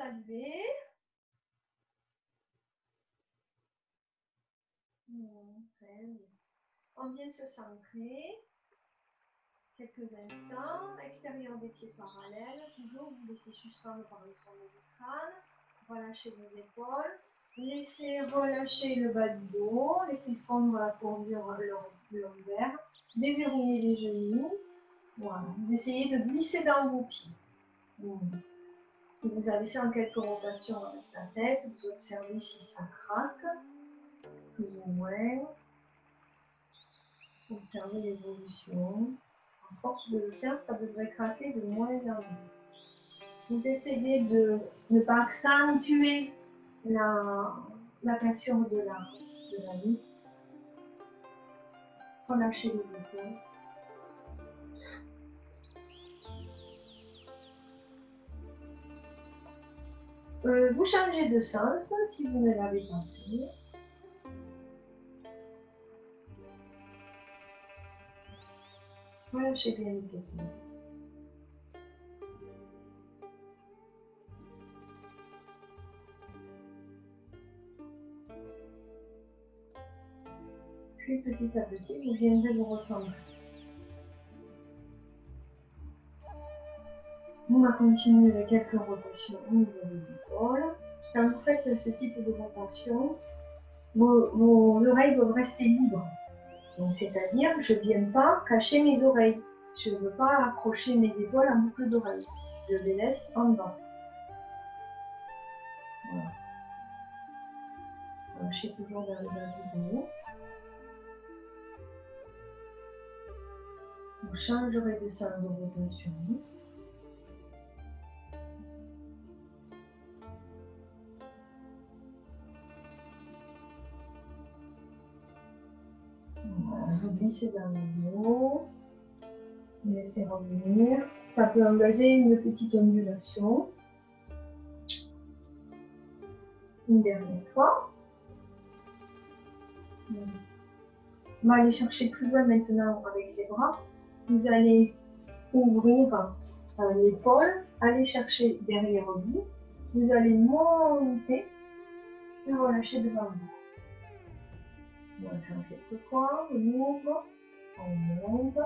saluer. On vient se centrer. Quelques instants. Extérieur des pieds parallèles. Toujours, vous laissez suspendre par le sommet du crâne. Relâchez vos épaules. Laissez relâcher le bas du dos. Laissez fondre la courbure lombaire. Déverrouillez les genoux. Voilà. Vous essayez de glisser dans vos pieds. Vous allez faire quelques rotations avec la tête. Vous observez si ça craque. Plus ou moins. Observez l'évolution. À force de le faire, ça devrait craquer de moins en moins. Vous essayez de ne pas accentuer la cassure de la nuque. Relâchez les épaules. Vous changez de sens si vous ne l'avez pas fait. Relâchez bien les épaules. Puis petit à petit, vous viendrez vous recentrer. On va continuer avec quelques rotations au niveau des épaules. Quand vous faites ce type de rotation, vos oreilles doivent rester libres. C'est-à-dire, je ne viens pas cacher mes oreilles. Je ne veux pas accrocher mes épaules en boucle d'oreille. Je les laisse en bas. Voilà. Lâchez toujours vers le bas du dos. Vous changerez de sens de rotation. Voilà, vous glissez dans le dos. Laissez revenir. Ça peut engager une petite ondulation. Une dernière fois. On va aller chercher plus loin maintenant avec les bras. Vous allez ouvrir l'épaule, aller chercher derrière vous. Vous allez monter et relâcher devant vous. On va faire quelques fois. On ouvre, on monte,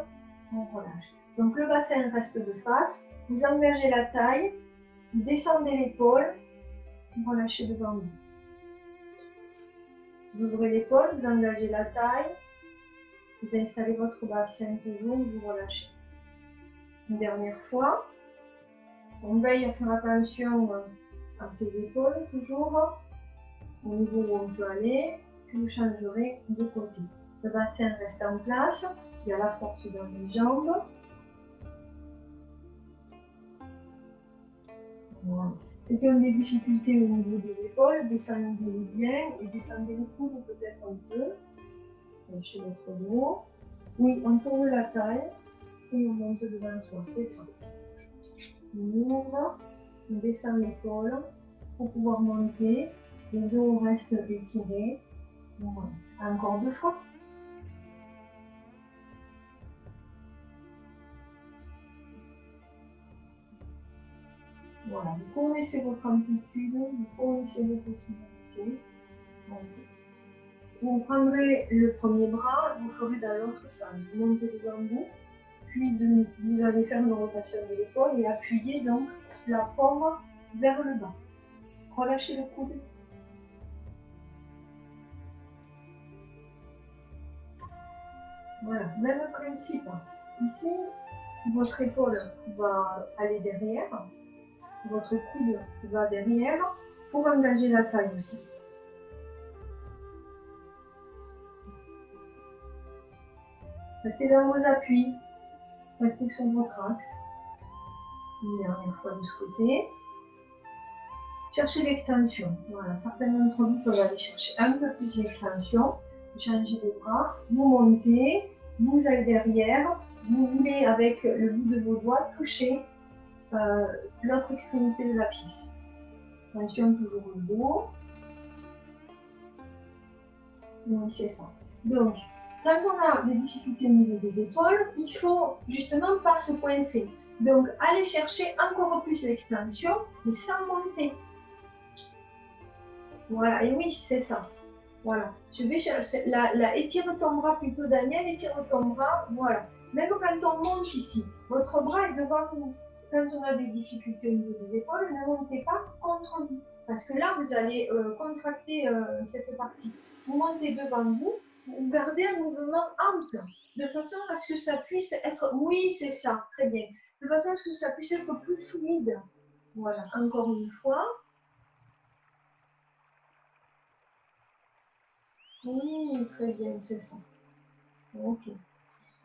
on relâche. Donc le bassin reste de face. Vous engagez la taille, vous descendez l'épaule, vous relâchez devant vous. Vous ouvrez l'épaule, vous engagez la taille, vous installez votre bassin toujours, vous relâchez. Une dernière fois, on veille à faire attention à ses épaules toujours, au niveau où on peut aller, puis vous changerez de côté. Le bassin reste en place, il y a la force dans les jambes. Voilà. Ceux qui ont des difficultés au niveau des épaules, descendez bien et descendez le coude peut-être un peu. Lâchez votre dos. Oui, on tourne la taille et on monte devant soi, c'est ça. On ouvre, on descend l'épaule pour pouvoir monter. Le dos reste étiré. Voilà. Encore deux fois. Voilà, vous connaissez votre amplitude, vous connaissez vos possibilités. Vous prendrez le premier bras, vous ferez dans l'autre sens. Vous montez devant vous, puis vous allez faire une rotation de l'épaule et appuyer donc la paume vers le bas. Relâchez le coude. Voilà, même principe. Ici, votre épaule va aller derrière. Votre coude va derrière pour engager la taille aussi. Restez dans vos appuis. Restez sur votre axe. Une dernière fois de ce côté. Cherchez l'extension. Voilà, certains d'entre vous peuvent aller chercher un peu plus l'extension. Vous changez les bras, vous montez, vous allez derrière. Vous voulez, avec le bout de vos doigts, toucher l'autre extrémité de la pièce. Attention, toujours le dos. Oui, c'est ça. Donc, quand on a des difficultés au niveau des épaules, il faut justement pas se coincer. Donc, allez chercher encore plus l'extension, mais sans monter. Voilà, et oui, c'est ça. Voilà. Je vais chercher. Étire ton bras plutôt, Daniel, étire ton bras. Voilà. Même quand on monte ici, votre bras est devant vous. Quand on a des difficultés au niveau des épaules, ne montez pas contre vous. Parce que là, vous allez contracter cette partie. Vous montez devant vous, vous gardez un mouvement ample, de façon à ce que ça puisse être. Oui, c'est ça, très bien. De façon à ce que ça puisse être plus fluide. Voilà, encore une fois. Oui, très bien, c'est ça. Ok.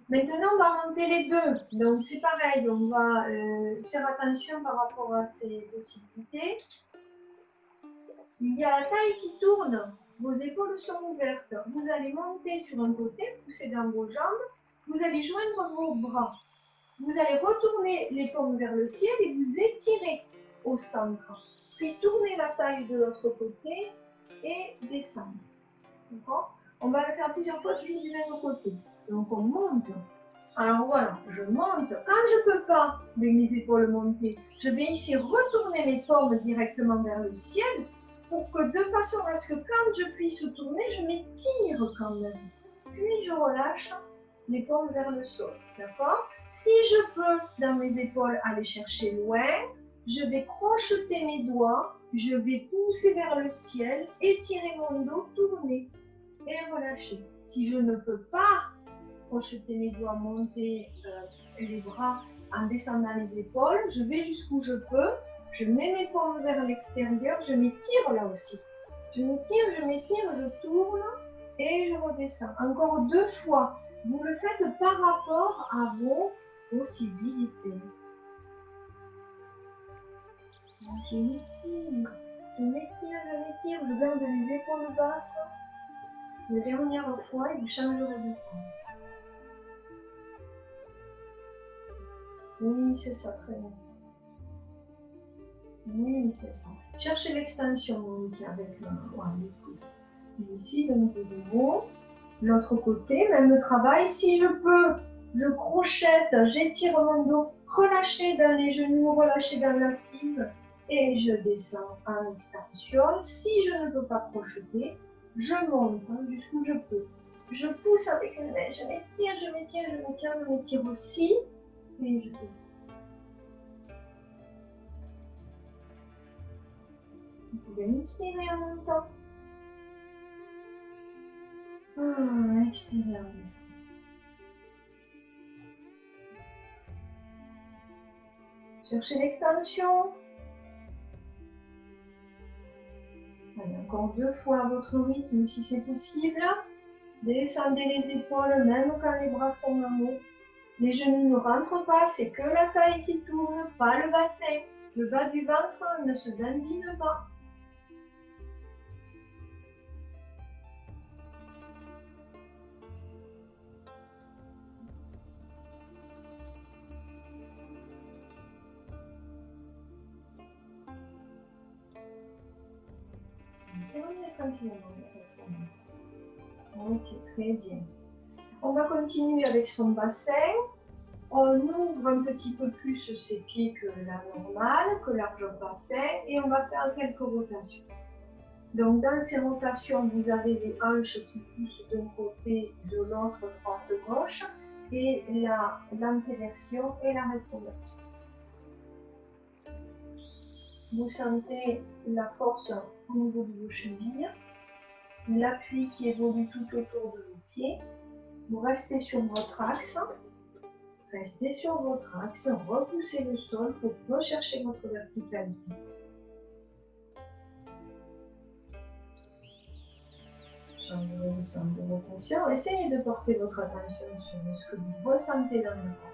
Maintenant, on va monter les deux. Donc, c'est pareil, on va faire attention par rapport à ces possibilités. Il y a la taille qui tourne. Vos épaules sont ouvertes. Vous allez monter sur un côté, pousser dans vos jambes. Vous allez joindre vos bras. Vous allez retourner les paumes vers le ciel et vous étirer au centre. Puis tourner la taille de l'autre côté et descendre. D'accord? On va le faire plusieurs fois, toujours du même côté. Donc, on monte. Alors voilà, je monte. Quand je ne peux pas de mes épaules monter, je vais ici retourner mes paumes directement vers le ciel pour que de façon à ce que quand je puisse tourner, je m'étire quand même. Puis je relâche les paumes vers le sol. D'accord? Si je peux dans mes épaules aller chercher loin, je vais crocheter mes doigts, je vais pousser vers le ciel, étirer mon dos, tourner et relâcher. Si je ne peux pas crocheter mes doigts, monter les bras en descendant les épaules, je vais jusqu'où je peux, je mets mes paumes vers l'extérieur, je m'étire là aussi. Je m'étire, je tourne et je redescends. Encore 2 fois. Vous le faites par rapport à vos possibilités. Je m'étire, je garde les épaules basses. La dernière fois, et vous changerez de sens. Oui, c'est ça, très bien. Oui, c'est ça. Cherchez l'extension, Monique, avec le coude. Ici, donc de nouveau. L'autre côté, même travail. Si je peux, je crochette, j'étire mon dos, relâchez dans les genoux, relâchez dans l'assise et je descends en extension. Si je ne peux pas crocheter, je monte jusqu'où je peux. Je pousse avec une main, je m'étire aussi et je descends. Vous pouvez inspirer en même temps. Expirez en descendant. Cherchez l'extension. Allez, encore 2 fois à votre rythme si c'est possible. Descendez les épaules même quand les bras sont en haut. Les genoux ne rentrent pas, c'est que la taille qui tourne, pas le bassin. Le bas du ventre ne se dandine pas. Ok, très bien. On va continuer avec son bassin. On ouvre un petit peu plus ses pieds que la normale, que large bassin, et on va faire quelques rotations. Donc dans ces rotations, vous avez les hanches qui poussent d'un côté, de l'autre, droite-gauche, et l'antéversion et la rétroversion. Vous sentez la force au niveau de vos chevilles, l'appui qui évolue tout autour de vos pieds. Vous restez sur votre axe, repoussez le sol pour rechercher votre verticalité. Changerez le sens de rotation. Essayez de porter votre attention sur ce que vous ressentez dans le corps.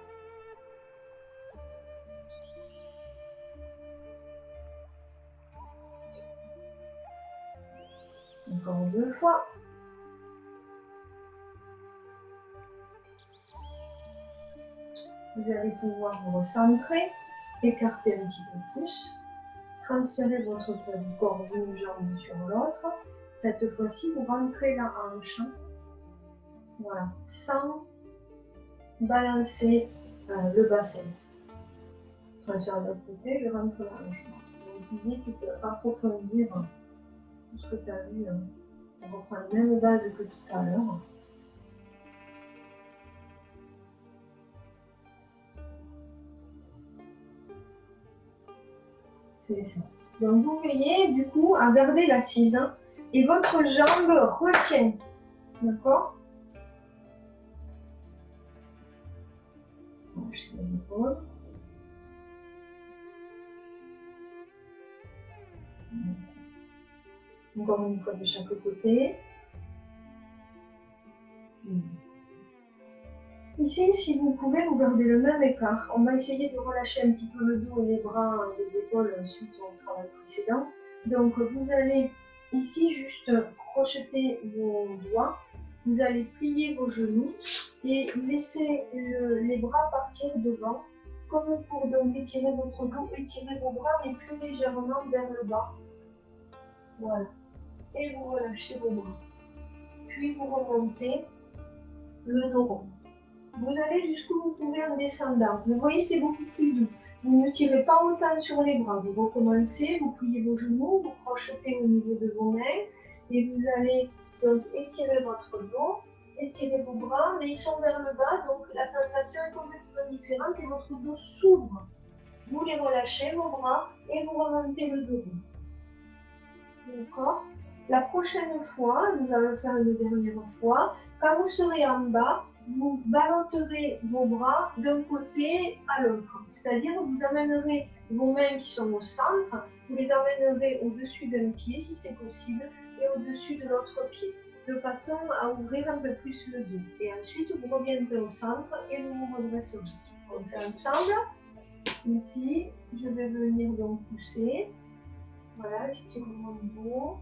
Encore 2 fois. Vous allez pouvoir vous recentrer, écarter un petit peu plus, transférer votre poids du corps d'une jambe sur l'autre. Cette fois-ci, vous rentrez la hanche, voilà, sans balancer le bassin. Transfère de l'autre côté, je rentre la hanche. Donc, l'idée, tu peux approfondir tout ce que tu as vu. On reprend la même base que tout à l'heure. C'est ça. Donc vous veillez du coup à garder l'assise hein, et votre jambe retient. D'accord? Lâchez les épaules. Encore une fois de chaque côté. Ici, si vous pouvez, vous gardez le même écart. On va essayer de relâcher un petit peu le dos, les bras et les épaules suite au travail précédent. Donc, vous allez ici juste crocheter vos doigts. Vous allez plier vos genoux et laisser les bras partir devant, comme pour donc étirer votre dos, étirer vos bras, mais plus légèrement vers le bas. Voilà. Et vous relâchez vos bras. Puis vous remontez le dos rond. Vous allez jusqu'où vous pouvez en descendant. Vous voyez, c'est beaucoup plus doux. Vous ne tirez pas autant sur les bras. Vous recommencez, vous pliez vos genoux, vous crochetez au niveau de vos mains et vous allez donc étirer votre dos, étirer vos bras, mais ils sont vers le bas, donc la sensation est complètement différente et votre dos s'ouvre. Vous les relâchez, vos bras, et vous remontez le dos. D'accord? La prochaine fois, nous allons faire une dernière fois, quand vous serez en bas, vous ballotterez vos bras d'un côté à l'autre. C'est-à-dire, vous amènerez vos mains qui sont au centre, vous les amènerez au-dessus d'un pied si c'est possible et au-dessus de l'autre pied, de façon à ouvrir un peu plus le dos. Et ensuite, vous reviendrez au centre et vous vous redresserez. On fait ensemble. Ici, je vais venir donc pousser. Voilà, je tire mon dos.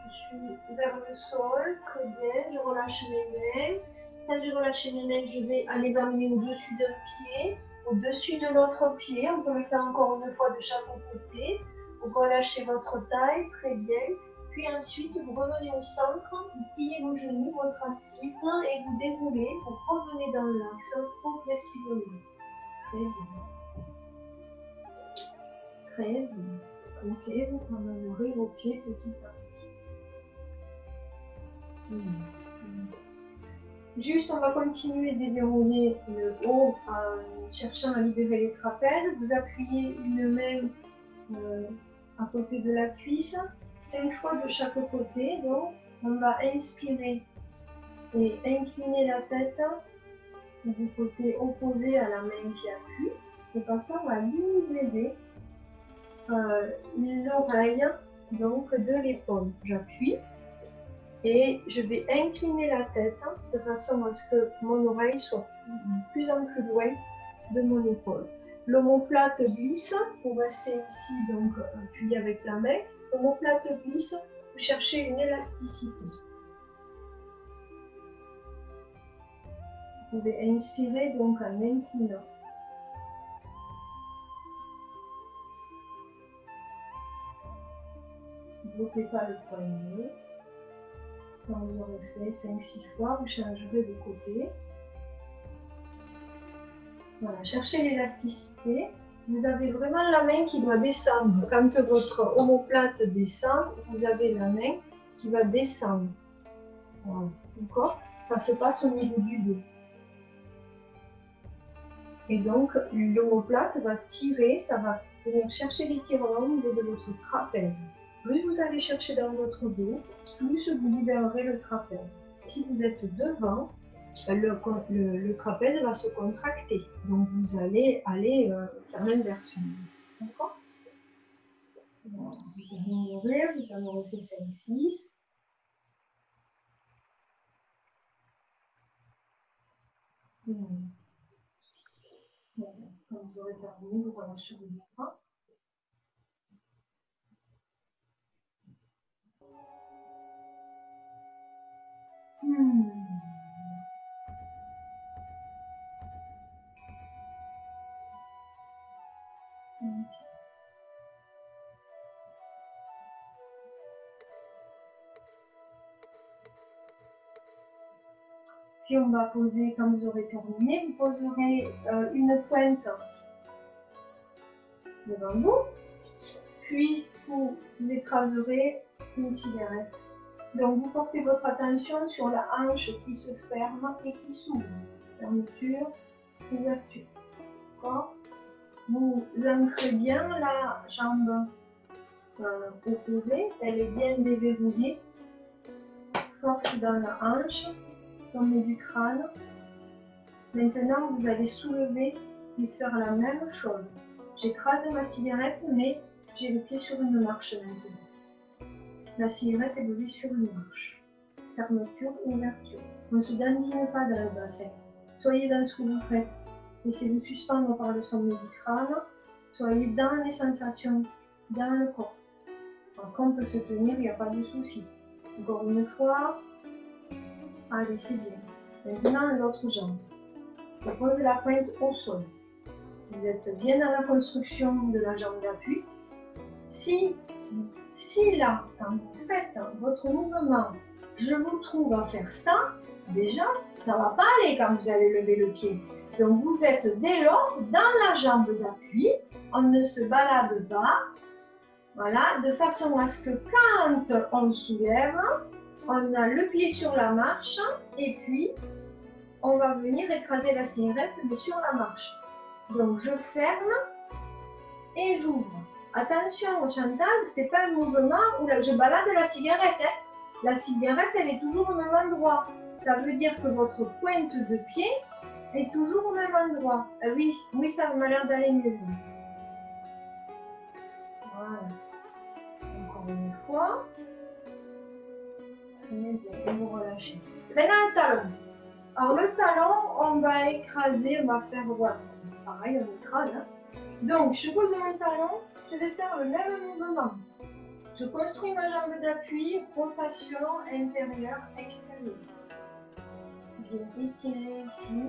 Je suis vers le sol, très bien. Je relâche mes mains. Quand je relâche mes mains, je vais les amener au-dessus d'un pied, au-dessus de l'autre pied. On peut le faire encore une fois de chaque côté. Vous relâchez votre taille, très bien. Puis ensuite, vous revenez au centre, vous pliez vos genoux, votre assise et vous déroulez. Vous revenez dans l'axe progressivement. Très bien. Très bien. Ok, vous ramènerez vos pieds petit à petit. Juste, on va continuer de déverrouiller le haut en cherchant à libérer les trapèzes. Vous appuyez une main à côté de la cuisse, 5 fois de chaque côté. Donc, on va inspirer et incliner la tête du côté opposé à la main qui appuie, de façon à libérer l'oreille donc de l'épaule. J'appuie. Et je vais incliner la tête de façon à ce que mon oreille soit de plus en plus loin de mon épaule. L'omoplate glisse, vous restez ici donc appuyé avec la main. L'omoplate glisse, vous cherchez une élasticité. Vous pouvez inspirer donc en inclinant. Ne bloquez pas le poignet. Quand vous aurez fait 5-6 fois, vous changerez de côté. Voilà, cherchez l'élasticité. Vous avez vraiment la main qui doit descendre. Quand votre omoplate descend, vous avez la main qui va descendre. Voilà, d'accord? Ça se passe au niveau du dos. Et donc, l'omoplate va tirer, ça va venir chercher l'étirement au niveau de votre trapèze. Plus vous allez chercher dans votre dos, plus vous libérerez le trapèze. Si vous êtes devant, le trapèze va se contracter. Donc vous allez aller faire l'inversion. D'accord? Vous en aurez fait 5-6. Quand vous aurez terminé, vous relâchez le bras. Puis on va poser, quand vous aurez terminé, vous poserez une pointe devant vous. Puis vous écraserez une cigarette. Donc vous portez votre attention sur la hanche qui se ferme et qui s'ouvre. Fermeture, ouverture. D'accord? Vous ancrez bien la jambe opposée, elle est bien déverrouillée. Force dans la hanche, sommet du crâne. Maintenant, vous allez soulever et faire la même chose. J'écrase ma cigarette, mais j'ai le pied sur une marche maintenant. La cigarette est posée sur une marche. Fermeture, ouverture. On ne se dandine pas dans le bassin. Soyez dans ce que vous faites. Laissez-vous suspendre par le sommet du crâne. Soyez dans les sensations, dans le corps. Quand on peut se tenir, il n'y a pas de souci. Encore une fois. Allez, c'est bien. Maintenant, l'autre jambe. Je pose la pointe au sol. Vous êtes bien dans la construction de la jambe d'appui. Si là, quand vous faites votre mouvement, je vous trouve à faire ça, déjà, ça ne va pas aller quand vous allez lever le pied. Donc, vous êtes dès lors dans la jambe d'appui. On ne se balade pas. Voilà, de façon à ce que quand on soulève, on a le pied sur la marche et puis on va venir écraser la cigarette mais sur la marche. Donc je ferme et j'ouvre. Attention Chantal, c'est pas un mouvement où je balade la cigarette. Hein. La cigarette, elle est toujours au même endroit. Ça veut dire que votre pointe de pied est toujours au même endroit. Ah oui, ça m'a l'air d'aller mieux. Voilà. Encore une fois. Et vous relâchez. Maintenant le talon. Alors le talon, on va écraser, on va faire, voilà, pareil, on écrase. Hein. Donc je pose mon talon, je vais faire le même mouvement. Je construis ma jambe d'appui, rotation intérieure, extérieure. Je viens étirer ici.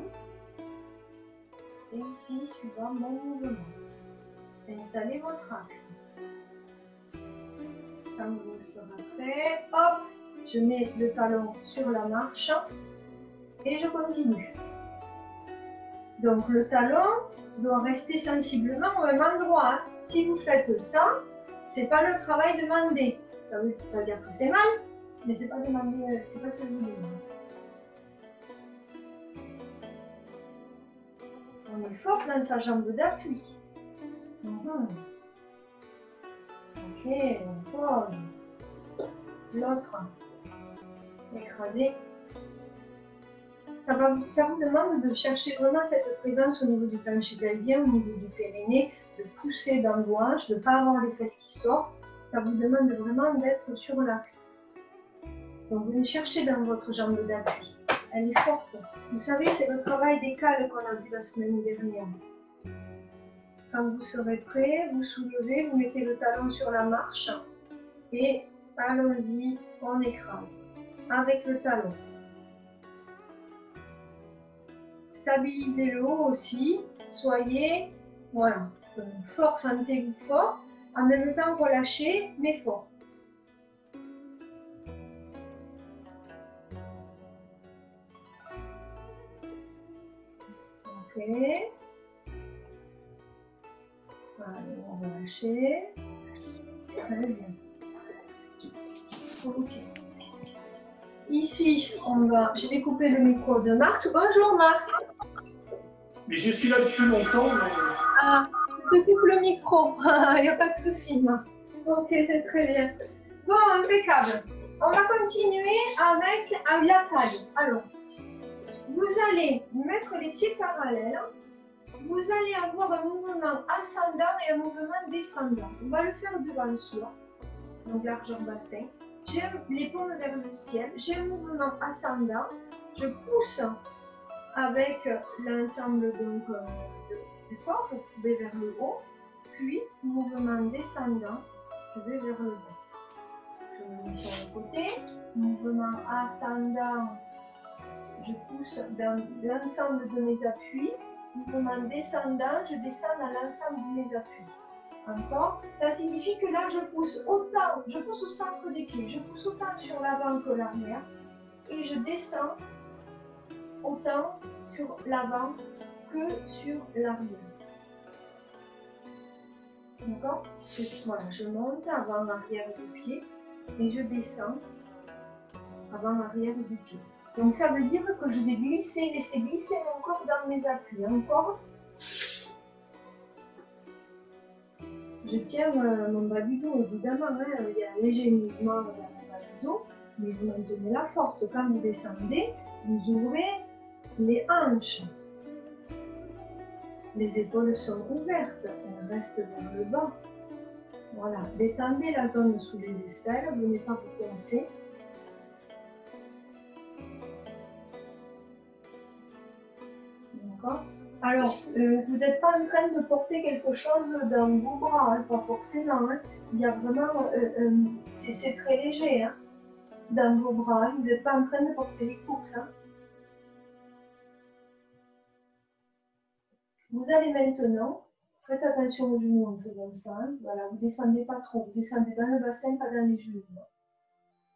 Et ici, suivant mon mouvement. Installez votre axe. Quand vous serez prêt, hop, je mets le talon sur la marche et je continue. Donc le talon doit rester sensiblement au même endroit. Hein. Si vous faites ça, c'est pas le travail demandé. Ça veut pas dire que c'est mal, mais c'est pas demandé, c'est pas ce que je vous demande. On est fort dans sa jambe d'appui. Ok, on pose. L'autre. Écraser. Ça vous demande de chercher vraiment cette présence au niveau du plancher pelvien, au niveau du périnée, de pousser dans le hanche, de ne pas avoir les fesses qui sortent. Ça vous demande vraiment d'être sur l'axe. Donc venez chercher dans votre jambe d'appui. Elle est forte. Vous savez, c'est le travail des cales qu'on a vu la semaine dernière. Quand vous serez prêt, vous soulevez, vous mettez le talon sur la marche et allons-y, on écrase avec le talon. Stabilisez le haut aussi, soyez, voilà, fort, sentez-vous fort, en même temps relâchez, mais fort. Ok. Allez, on va lâcher. Très bien. Ok. Ici, je vais couper le micro de Marc. Bonjour Marc. Mais je suis là depuis longtemps. Ah, je te coupe le micro. Il n'y a pas de souci, Marc. Ok, c'est très bien. Bon, impeccable. On va continuer avec la taille. Alors, vous allez mettre les pieds parallèles. Vous allez avoir un mouvement ascendant et un mouvement descendant. On va le faire devant soi, donc largeur bassin. J'ai les paumes vers le ciel. J'ai un mouvement ascendant. Je pousse avec l'ensemble du corps. Je vais vers le haut. Puis, mouvement descendant, je vais vers le bas. Je me mets sur le côté. Mouvement ascendant, je pousse dans l'ensemble de mes appuis. Mouvement descendant, je descends dans l'ensemble de mes appuis. Encore, ça signifie que là je pousse autant, je pousse au centre des pieds, je pousse autant sur l'avant que l'arrière et je descends autant sur l'avant que sur l'arrière. D'accord? Voilà, je monte avant, arrière du pied et je descends avant l'arrière du pied. Donc ça veut dire que je vais glisser, laisser glisser mon corps dans mes appuis. Encore. Je tiens mon bas du dos, évidemment, hein, il y a un léger mouvement dans le bas du dos, mais vous maintenez la force. Quand vous descendez, vous ouvrez les hanches. Les épaules sont ouvertes, elles restent vers le bas. Voilà, détendez la zone sous les aisselles, venez pas vous coincer. D'accord. Alors, vous n'êtes pas en train de porter quelque chose dans vos bras, hein, pas forcément. Hein. Il y a vraiment, c'est très léger hein, dans vos bras. Vous n'êtes pas en train de porter les courses. Hein. Vous allez maintenant, faites attention aux genoux en faisant ça. Hein. Voilà, vous ne descendez pas trop, vous descendez dans le bassin, pas dans les genoux.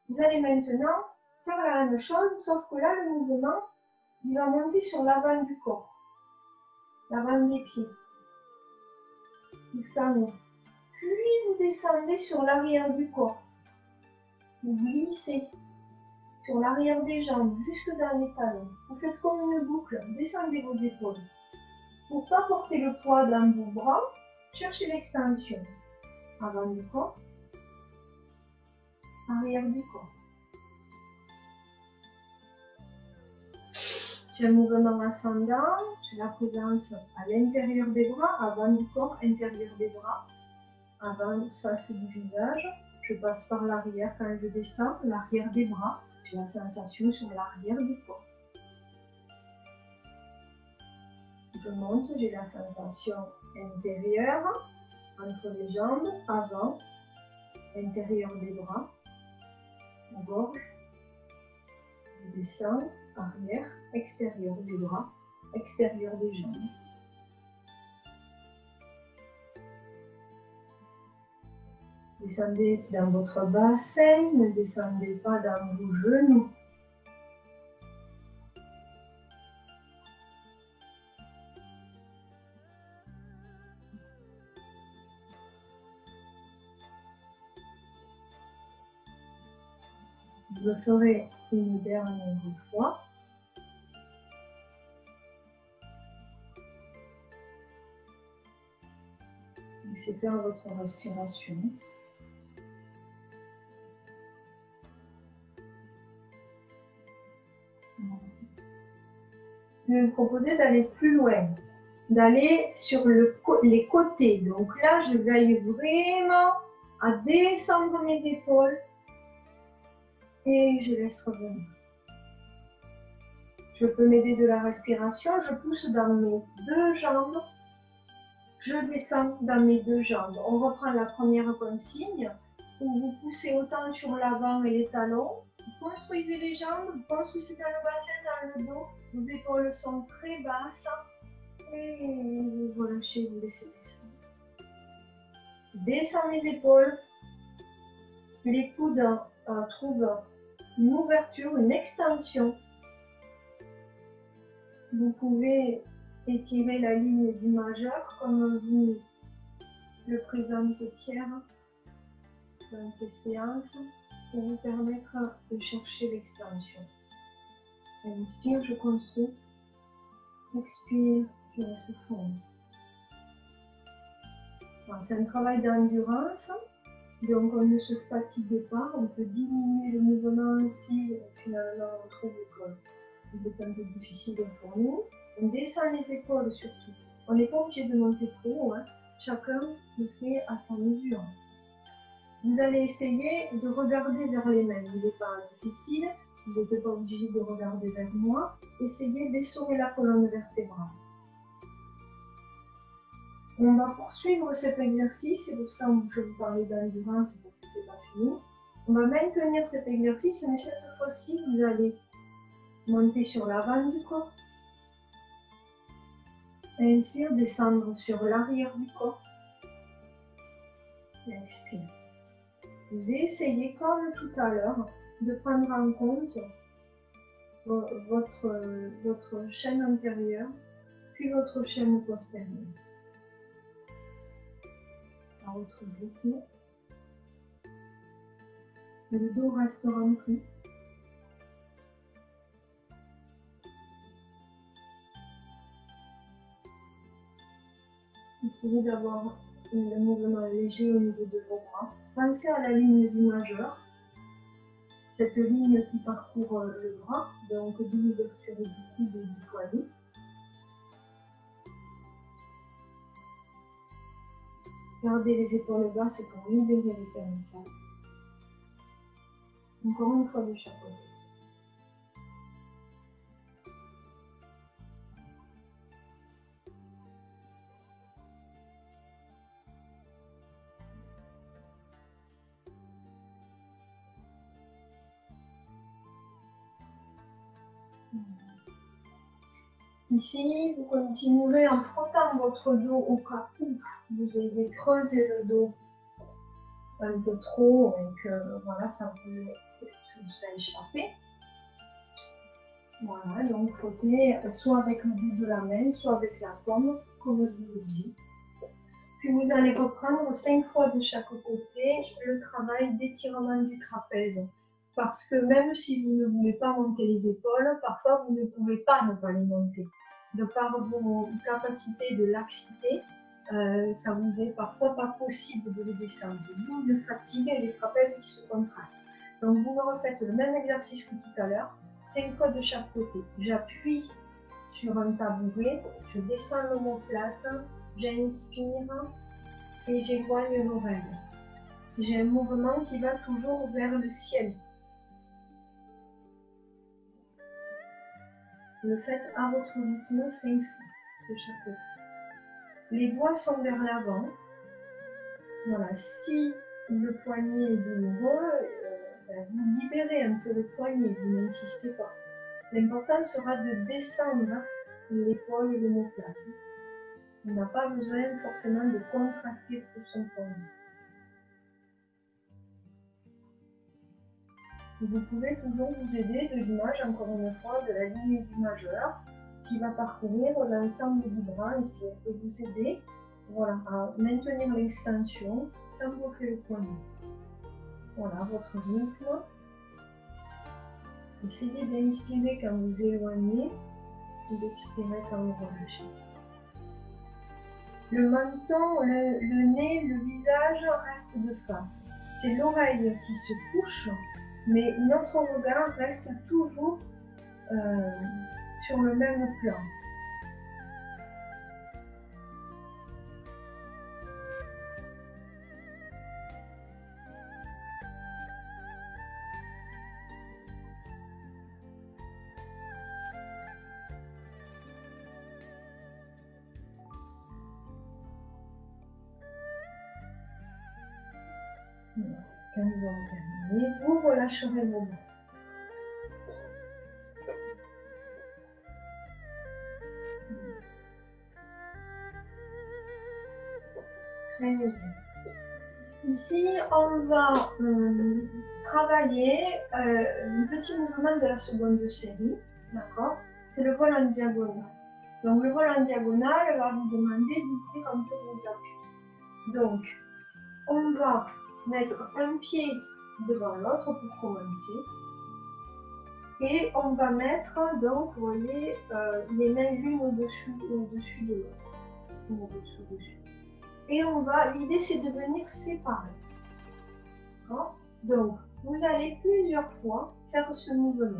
Vous allez maintenant faire la même chose, sauf que là, le mouvement, il va monter sur l'avant du corps, l'avant des pieds, jusqu'en haut. Puis vous descendez sur l'arrière du corps. Vous glissez sur l'arrière des jambes, jusque dans les talons. Vous faites comme une boucle, descendez vos épaules. Pour ne pas porter le poids dans vos bras, cherchez l'extension. Avant du corps, arrière du corps. J'ai un mouvement ascendant, j'ai la présence à l'intérieur des bras, avant du corps, intérieur des bras, avant, face du visage. Je passe par l'arrière quand je descends, l'arrière des bras. J'ai la sensation sur l'arrière du corps. Je monte, j'ai la sensation intérieure, entre les jambes, avant, intérieur des bras, gorge. Je descends, arrière, extérieur des bras, extérieur des jambes. Descendez dans votre bassin, ne descendez pas dans vos genoux. Je le ferai une dernière fois. Laissez faire votre respiration. Je vais vous proposer d'aller plus loin, d'aller sur les côtés. Donc là, je veille vraiment à descendre mes épaules et je laisse revenir. Je peux m'aider de la respiration, je pousse dans mes deux jambes, je descends dans mes deux jambes. On reprend la première consigne où vous poussez autant sur l'avant et les talons. Vous construisez les jambes, vous construisez dans le bassin, dans le dos. Vos épaules sont très basses et vous relâchez, vous laissez descendre. Descends les épaules. Les coudes trouvent une ouverture, une extension. Vous pouvez étirer la ligne du majeur comme vous le présente Pierre dans ses séances pour vous permettre de chercher l'extension. Inspire, je construis. Expire, je laisse fondre. C'est un travail d'endurance, donc on ne se fatigue pas, on peut diminuer le mouvement si finalement on trouve que c'est un peu difficile pour nous. On descend les épaules surtout. On n'est pas obligé de monter trop haut, hein. Chacun le fait à sa mesure. Vous allez essayer de regarder vers les mains. Il n'est pas difficile, vous n'êtes pas obligé de regarder vers moi. Essayez d'essorer la colonne vertébrale. On va poursuivre cet exercice, c'est pour ça que je vous parlais d'endurance, parce que c'est pas fini. On va maintenir cet exercice, mais cette fois-ci, vous allez monter sur l'avant du corps. Inspire, descendre sur l'arrière du corps. Expire. Vous essayez, comme tout à l'heure, de prendre en compte votre chaîne antérieure, puis votre chaîne postérieure. À votre rythme. Le dos reste rempli. Essayez d'avoir un mouvement léger au niveau de vos bras. Pensez à la ligne du majeur. Cette ligne qui parcourt le bras, donc de l'ouverture du coude et du poignet. Gardez les épaules basses pour libérer les cervicales. Encore une fois de chaque côté. Ici, vous continuerez en frottant votre dos au cas où vous ayez creusé le dos un peu trop et que voilà, ça vous a échappé. Voilà, donc frottez soit avec le bout de la main, soit avec la paume, comme je vous le dis. Puis vous allez reprendre 5 fois de chaque côté le travail d'étirement du trapèze. Parce que même si vous ne voulez pas monter les épaules, parfois vous ne pouvez pas ne pas les monter. De par vos capacités de laxité, ça vous est parfois pas possible de les descendre. D'où une fatigue et les trapèzes qui se contractent. Donc vous me refaites le même exercice que tout à l'heure, 5 fois de chaque côté. J'appuie sur un tabouret, je descends l'omoplate, j'inspire et j'éloigne l'oreille. J'ai un mouvement qui va toujours vers le ciel. Le faites à votre rythme 5 fois de chaque côté. Les doigts sont vers l'avant. Voilà, si le poignet est douloureux, vous libérez un peu le poignet, vous n'insistez pas. L'important sera de descendre l'épaule et l'omoplate. On n'a pas besoin forcément de contracter tout son poignet. Vous pouvez toujours vous aider de l'image, encore une fois, de la ligne du majeur qui va parcourir l'ensemble du bras ici. Elle peut vous aider voilà, à maintenir l'extension sans bloquer le poignet. Voilà votre rythme. Essayez d'inspirer quand vous éloignez et d'expirer quand vous relâchez. Le menton, le nez, le visage restent de face. C'est l'oreille qui se couche, mais notre regard reste toujours sur le même plan. Quand nous aurons terminé, vous relâcherez vos bras. Très bien. Ici, on va travailler un petit mouvement de la seconde série. D'accord? C'est le vol en diagonale. Donc, le vol en diagonale va vous demander d'ouvrir un peu vos appuis. Donc, on va mettre un pied devant l'autre pour commencer. Et on va mettre, donc, vous voyez, les mains l'une au-dessus de l'autre. Et on va, l'idée c'est de venir séparer. Donc, vous allez plusieurs fois faire ce mouvement.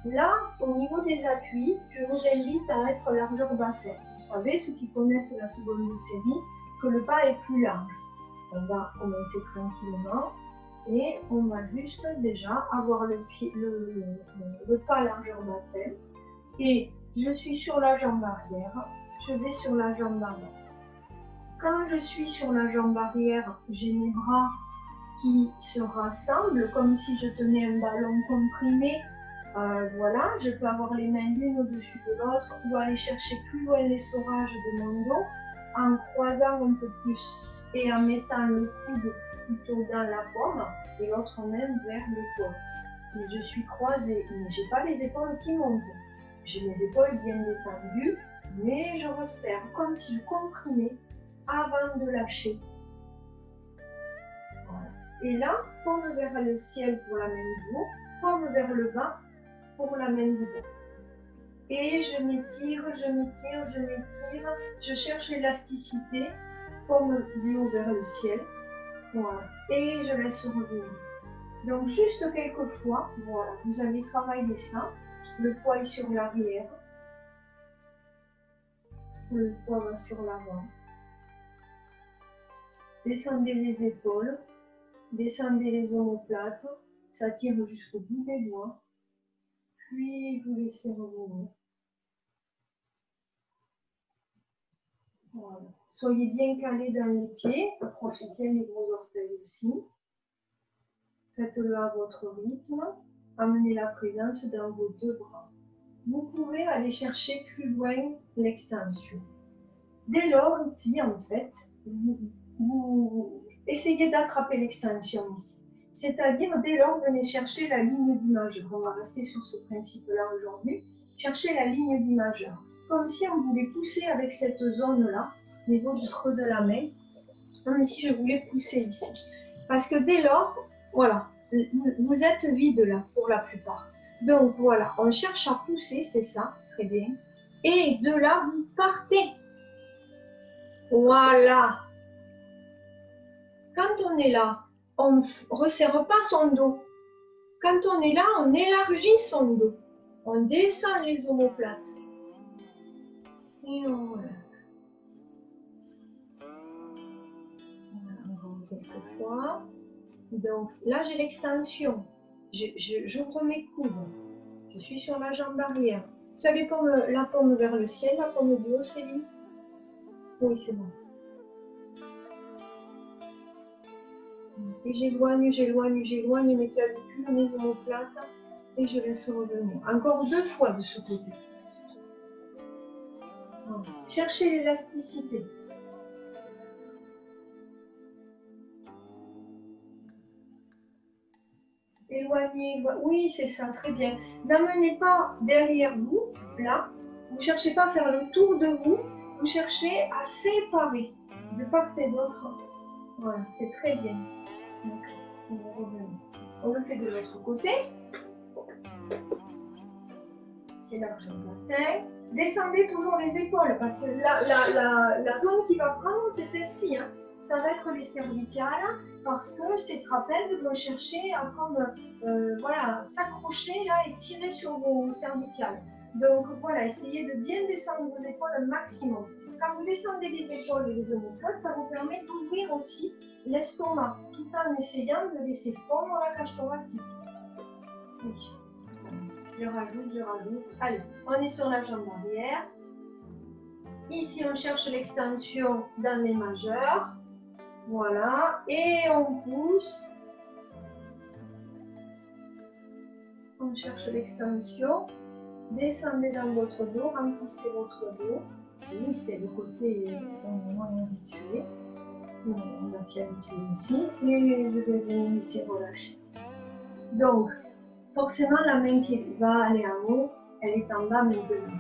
Là, au niveau des appuis, je vous invite à être largeur bassin. Vous savez, ceux qui connaissent la seconde série, que le pas est plus large. On va commencer tranquillement et on va juste déjà avoir le pas largeur bassin. Et je suis sur la jambe arrière, je vais sur la jambe avant. Quand je suis sur la jambe arrière, j'ai mes bras qui se rassemblent comme si je tenais un ballon comprimé. Voilà, je peux avoir les mains l'une au-dessus de l'autre ou aller chercher plus loin l'essorage de mon dos en croisant un peu plus et en mettant le coude plutôt dans la paume et l'autre main vers l'épaule. Je suis croisée, mais je n'ai pas les épaules qui montent. J'ai mes épaules bien détendues, mais je resserre comme si je comprimais avant de lâcher. Voilà. Et là, paume vers le ciel pour la main du haut, paume vers le bas pour la main du bas. Et je m'étire, je m'étire, je m'étire, je cherche l'élasticité, paume du haut vers le ciel. Voilà. Et je laisse revenir. Donc juste quelques fois, voilà, vous allez travailler ça. Le poids est sur l'arrière. Le poids va sur l'avant. Descendez les épaules. Descendez les omoplates. Ça tire jusqu'au bout des doigts. Puis vous laissez revenir. Voilà. Soyez bien calés dans les pieds. Approchez bien les gros orteils aussi. Faites-le à votre rythme. Amenez la présence dans vos deux bras. Vous pouvez aller chercher plus loin l'extension. Dès lors, ici, en fait, vous essayez d'attraper l'extension ici. C'est-à-dire, dès lors, venez chercher la ligne du majeur. On va rester sur ce principe-là aujourd'hui. Cherchez la ligne du majeur. Comme si on voulait pousser avec cette zone-là, au niveau du creux de la main, comme si je voulais pousser ici. Parce que dès lors, voilà, vous êtes vide là, pour la plupart. Donc voilà, on cherche à pousser, c'est ça, très bien. Et de là, vous partez. Voilà. Quand on est là, on ne resserre pas son dos. Quand on est là, on élargit son dos. On descend les omoplates. Et on relâche. Voilà, encore quelques fois. Donc là, j'ai l'extension. J'ouvre mes coudes. Je suis sur la jambe arrière. Vous savez, la paume vers le ciel, la paume du haut, c'est lui. Oui, c'est bon. Et j'éloigne, j'éloigne, j'éloigne mes clavicules, mes omoplates. Et je laisse revenir. Encore 2 fois de ce côté. Voilà. Cherchez l'élasticité. Éloignez, oui, c'est ça, très bien. N'amenez pas derrière vous, là. Vous ne cherchez pas à faire le tour de vous. Vous cherchez à séparer de part et d'autre. Voilà, c'est très bien. Donc, on va revenir. On le fait de l'autre côté. J'élargis le bassin. Descendez toujours les épaules parce que la zone qui va prendre, c'est celle-ci. Hein. Ça va être les cervicales parce que ces trapèzes vont chercher à voilà, s'accrocher là et tirer sur vos cervicales. Donc voilà, essayez de bien descendre vos épaules un maximum. Quand vous descendez les épaules et les omoplates, ça vous permet d'ouvrir aussi l'estomac tout en essayant de laisser fondre la cage thoracique. Oui. Je rajoute. Allez, on est sur la jambe arrière. Ici, on cherche l'extension dans les majeurs. Voilà. Et on pousse. On cherche l'extension. Descendez dans votre dos, remplissez votre dos. Oui, c'est le côté moins habitué. On va s'y habituer aussi. Et je vais venir ici relâcher. Donc, forcément, la main qui va aller en haut, elle est en bas maintenant.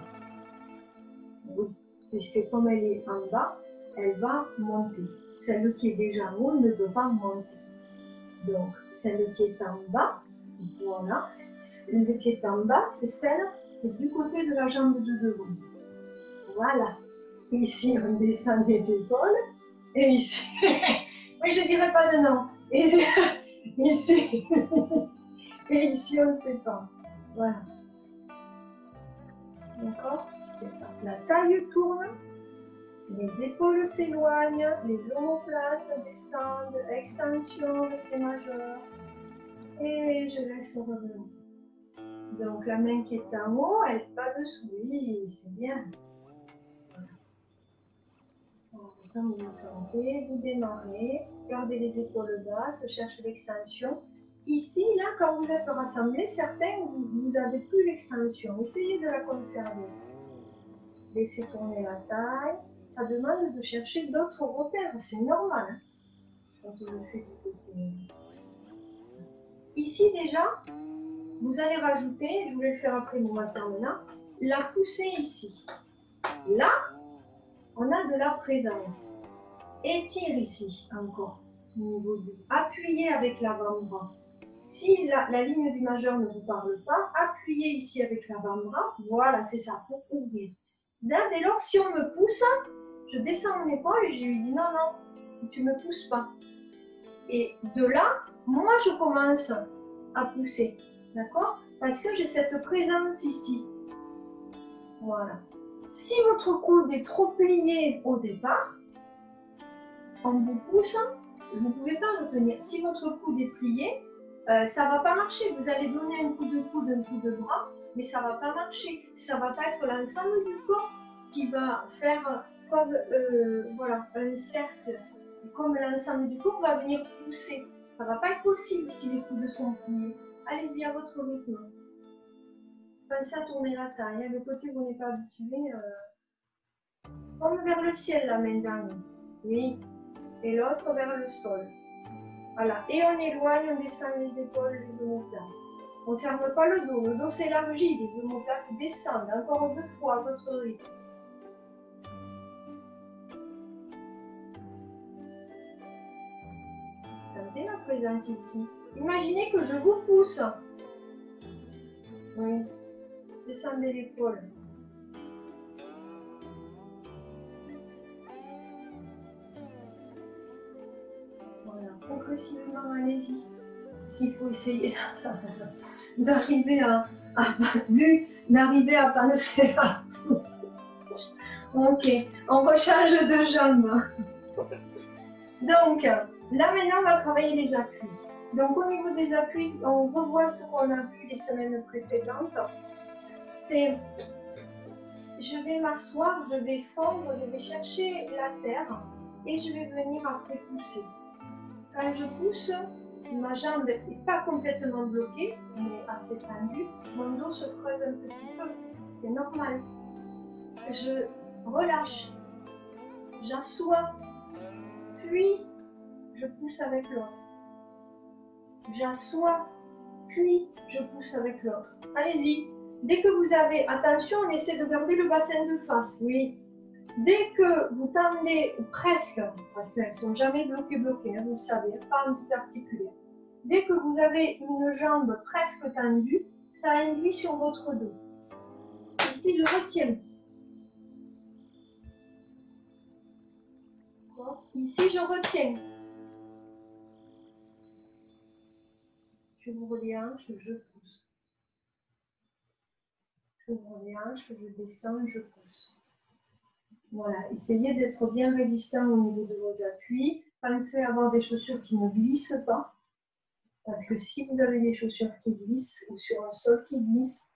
Oui, puisque comme elle est en bas, elle va monter. Celle qui est déjà en haut ne peut pas monter. Donc, celle qui est en bas, voilà. Celle qui est en bas, c'est celle qui est du côté de la jambe de devant. Voilà. Ici, on descend les épaules. Et ici, mais je ne dirais pas de nom. Ici, et ici, on ne sait pas. Voilà. D'accord? C'est ça. La taille tourne, les épaules s'éloignent, les omoplates descendent, extension avec les majeurs. Et je laisse revenir. Donc la main qui est en haut, elle n'est pas dessous. Oui, c'est bien. Voilà. Comme vous le sentez, vous démarrez, gardez les épaules basses, cherchez l'extension. Ici, là, quand vous êtes rassemblés, certains, vous n'avez plus l'extension. Essayez de la conserver. Laissez tourner la taille. Ça demande de chercher d'autres repères. C'est normal. Hein, quand on le fait du côté. Ici, déjà, vous allez rajouter, je voulais le faire après mon matin maintenant, la poussée ici. Là, on a de la présence. Étire ici encore. au niveau du... Appuyez avec l'avant-bras. Si la ligne du majeur ne vous parle pas, appuyez ici avec l'avant-bras. Voilà, c'est ça, pour ouvrir. Là, dès lors, si on me pousse, je descends mon épaule et je lui dis non, non, tu ne me pousses pas. Et de là, moi, je commence à pousser. D'accord? Parce que j'ai cette présence ici. Voilà. Si votre coude est trop plié au départ, en vous poussant, vous ne pouvez pas retenir. Si votre coude est plié, ça ne va pas marcher. Vous allez donner un coup de coude, un coup de bras, mais ça ne va pas marcher. Ça ne va pas être l'ensemble du corps qui va faire comme voilà, un cercle. Comme l'ensemble du corps va venir pousser. Ça ne va pas être possible si les coudes sont pliés. Allez-y à votre rythme. Pensez à tourner la taille. Hein. Le côté où vous n'êtes pas habitué, comme vers le ciel la main dernière. Oui. Et l'autre vers le sol. Voilà. Et on éloigne, on descend les épaules, les omoplates. On ne ferme pas le dos. Le dos s'élargit, les omoplates descendent. Encore 2 fois à votre rythme. Sentez la présence ici. Imaginez que je vous pousse. Oui. Descendez l'épaule. Voilà. Progressivement, allez-y. Parce qu'il faut essayer d'arriver à penser à tout. Ok, on rechange de jambe. Donc, là maintenant, on va travailler les appuis. Donc, au niveau des appuis, on revoit ce qu'on a vu les semaines précédentes. C'est, je vais m'asseoir, je vais fondre, je vais chercher la terre et je vais venir après pousser. Quand je pousse, ma jambe n'est pas complètement bloquée, mais assez tendue. Mon dos se creuse un petit peu. C'est normal. Je relâche. J'assois. Puis, je pousse avec l'autre. J'assois. Puis, je pousse avec l'autre. Allez-y. Dès que vous avez... Attention, on essaie de garder le bassin de face. Oui. Dès que vous tendez, ou presque, parce qu'elles ne sont jamais bloquées, hein, vous savez, pas articulaire. Dès que vous avez une jambe presque tendue, ça induit sur votre dos. Ici, je retiens. Ici, je retiens. J'ouvre les hanches, je pousse. J'ouvre les hanches, je descends, je pousse. Voilà, essayez d'être bien résistant au niveau de vos appuis. Pensez à avoir des chaussures qui ne glissent pas. Parce que si vous avez des chaussures qui glissent ou sur un sol qui glisse,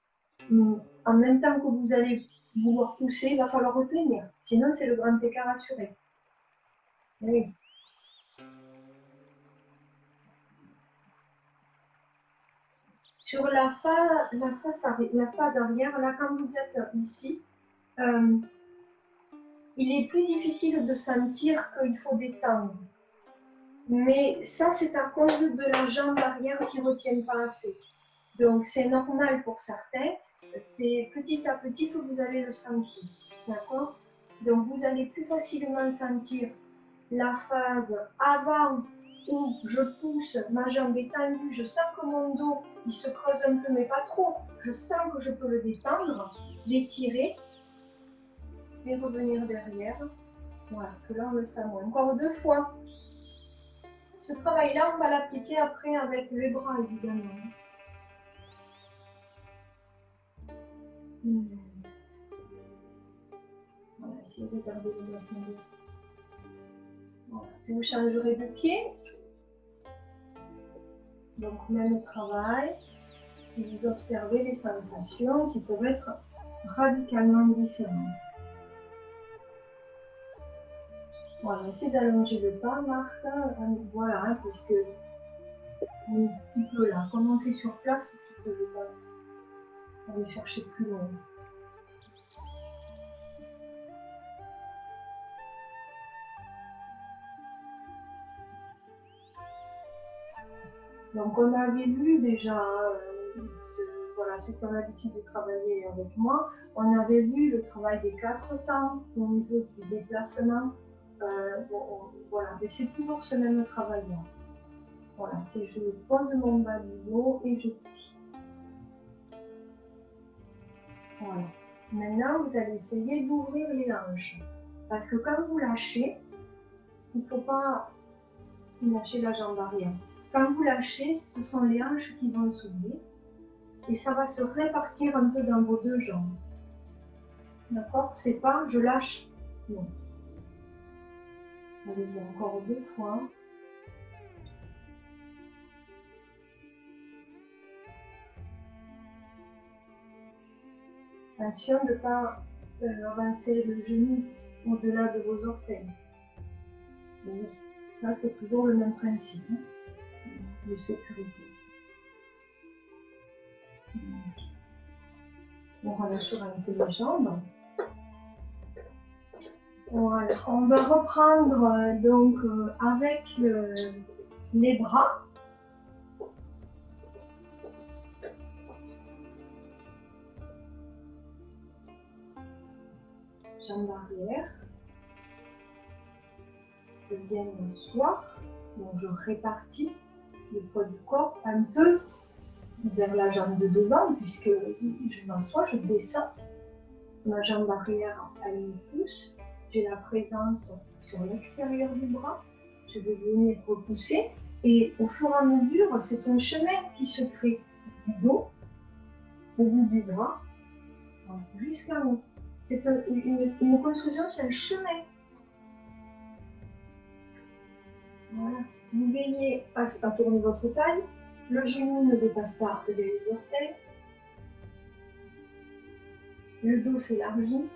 en même temps que vous allez vouloir pousser, il va falloir retenir. Sinon, c'est le grand écart assuré. Oui. Sur la phase arrière, là, quand vous êtes ici, il est plus difficile de sentir qu'il faut détendre. Mais ça, c'est à cause de la jambe arrière qui ne retient pas assez. Donc, c'est normal pour certains. C'est petit à petit que vous allez le sentir. D'accord? Donc, vous allez plus facilement sentir la phase avant où je pousse, ma jambe est tendue, je sens que mon dos, il se creuse un peu, mais pas trop. Je sens que je peux le détendre, l'étirer et revenir derrière. Voilà, que là, on le sent moins. Encore 2 fois. Ce travail-là, on va l'appliquer après avec les bras, évidemment. Voilà, essayez de garder le bassin de... Voilà. Puis vous changerez de pied. Donc, même travail. Et vous observez les sensations qui peuvent être radicalement différentes. Voilà, essayez d'allonger le pas, Marc. Voilà, hein, parce que un petit peu là, comme on fait sur place, tu peux le pas aller chercher plus loin. Donc on avait vu déjà, voilà, ceux qui ont l'habitude de travailler avec moi, on avait vu le travail des 4 temps au niveau du déplacement voilà, mais c'est toujours ce même travail-là. Voilà, c'est je pose mon bas du dos et je pousse. Voilà. Maintenant, vous allez essayer d'ouvrir les hanches. Parce que quand vous lâchez, il ne faut pas lâcher la jambe arrière. Quand vous lâchez, ce sont les hanches qui vont s'ouvrir. Et ça va se répartir un peu dans vos deux jambes. D'accord? C'est pas je lâche. Non. Allez-y encore 2 fois. Attention de ne pas avancer le genou au-delà de vos orteils. Et ça, c'est toujours le même principe de sécurité. On relâchera un peu les jambes. Voilà. On va reprendre donc avec les bras. Jambes arrière. Je viens m'asseoir. Donc je répartis le poids du corps un peu vers la jambe de devant, puisque je m'assois, je descends. Ma jambe arrière, elle me pousse. J'ai la présence sur l'extérieur du bras. Je vais venir repousser. Et au fur et à mesure, c'est un chemin qui se crée du dos, au bout du bras, jusqu'en haut. C'est une construction, c'est un chemin. Voilà. Vous veillez à tourner votre taille. Le genou ne dépasse pas les orteils. Le dos s'élargit.